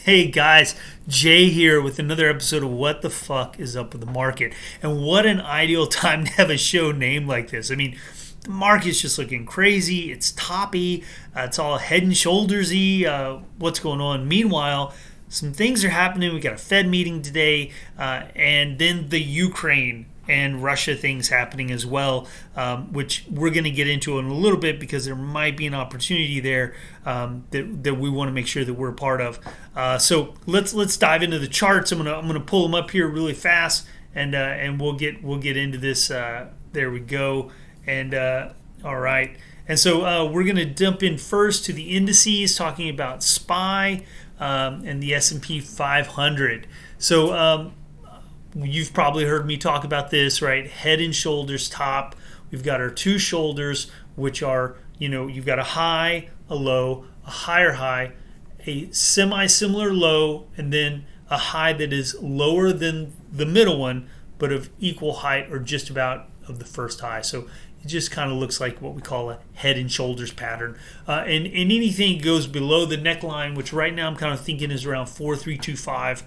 Hey guys, Jay here with another episode of What the Fuck is Up with the Market. And what an ideal time to have a show named like this. I mean, the market's just looking crazy. It's toppy. It's all head and shouldersy. What's going on? Meanwhile, some things are happening. We got a Fed meeting today, and then the Ukraine and Russia things happening as well, which we're going to get into in a little bit because there might be an opportunity there that we want to make sure that we're a part of. So let's dive into the charts. I'm gonna pull them up here really fast, and we'll get into this. There we go. And all right. And so we're going to jump in first to the indices, talking about SPY and the S&P 500. So you've probably heard me talk about this, right? Head and shoulders top. We've got our two shoulders, which are, you've got a high, a low, a higher high, a semi-similar low, and then a high that is lower than the middle one, but of equal height or just about of the first high. So it just kind of looks like what we call a head and shoulders pattern. And anything goes below the neckline, which right now I'm kind of thinking is around 4325.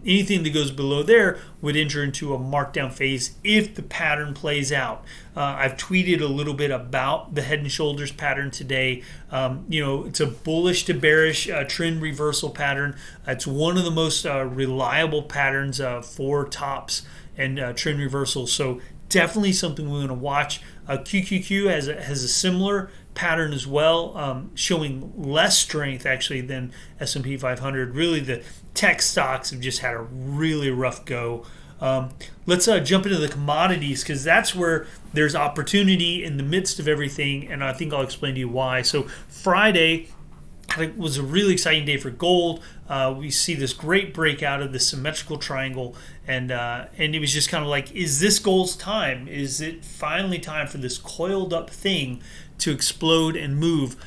Anything that goes below there would enter into a markdown phase if the pattern plays out. I've tweeted a little bit about the head and shoulders pattern today. It's a bullish to bearish trend reversal pattern. It's one of the most reliable patterns for tops and trend reversals. So definitely something we're going to watch. QQQ has a similar pattern as well, showing less strength actually than S&P 500. Really, the tech stocks have just had a really rough go. Let's jump into the commodities because that's where there's opportunity in the midst of everything, and I think I'll explain to you why. So Friday was a really exciting day for gold. We see this great breakout of the symmetrical triangle, and it was just kind of like, is this gold's time? Is it finally time for this coiled up thing to explode and move?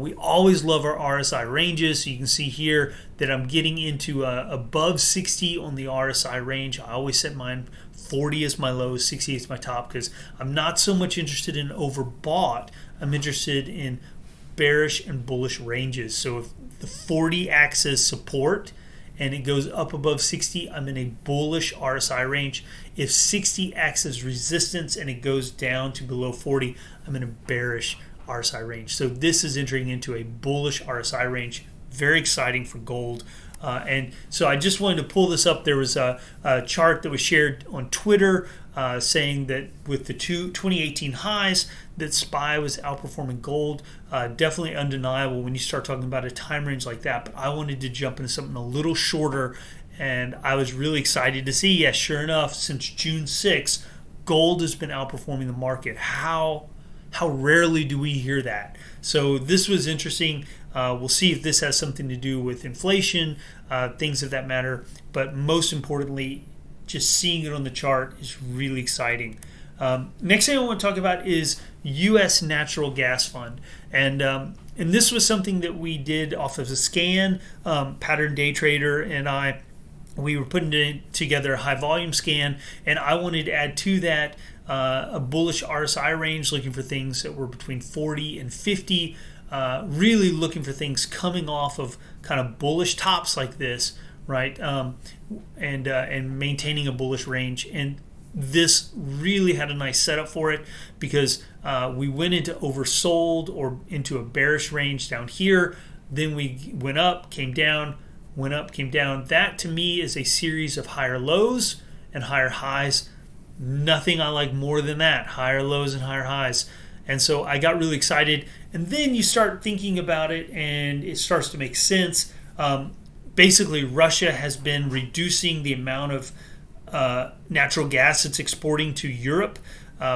We always love our RSI ranges. So you can see here that I'm getting into above 60 on the RSI range. I always set mine 40 as my low, 60 as my top, because I'm not so much interested in overbought. I'm interested in bearish and bullish ranges. So if the 40 acts as support and it goes up above 60, I'm in a bullish RSI range. If 60 acts as resistance and it goes down to below 40, I'm in a bearish RSI range. So this is entering into a bullish RSI range. Very exciting for gold. And so I just wanted to pull this up. There was a chart that was shared on Twitter saying that with the 2018 highs, that SPY was outperforming gold. Definitely undeniable when you start talking about a time range like that. But I wanted to jump into something a little shorter, and I was really excited to see, yes, sure enough, since June 6th, gold has been outperforming the market. How rarely do we hear that? So this was interesting. We'll see if this has something to do with inflation, things of that matter. But most importantly, just seeing it on the chart is really exciting. Next thing I want to talk about is U.S. Natural Gas Fund. And this was something that we did off of a scan. Pattern Day Trader and we were putting together a high volume scan, and I wanted to add to that a bullish RSI range, looking for things that were between 40 and 50, really looking for things coming off of kind of bullish tops like this, right? And maintaining a bullish range. And this really had a nice setup for it because we went into oversold or into a bearish range down here. Then we went up, came down, went up, came down. That to me is a series of higher lows and higher highs. Nothing I like more than that, higher lows and higher highs. And so I got really excited. And then you start thinking about it and it starts to make sense. Basically, Russia has been reducing the amount of natural gas it's exporting to Europe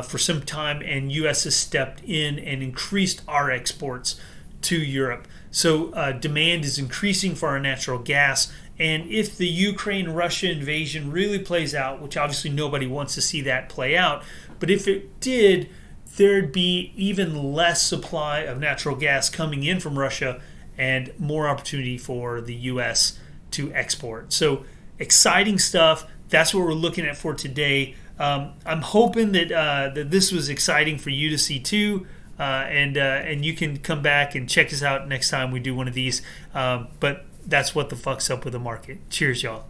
for some time, and U.S. has stepped in and increased our exports to Europe. So demand is increasing for our natural gas. And if the Ukraine-Russia invasion really plays out, which obviously nobody wants to see that play out, but if it did, there'd be even less supply of natural gas coming in from Russia and more opportunity for the U.S. to export. So exciting stuff. That's what we're looking at for today. I'm hoping that this was exciting for you to see too. And you can come back and check us out next time we do one of these. But that's what the fuck's up with the market. Cheers, y'all.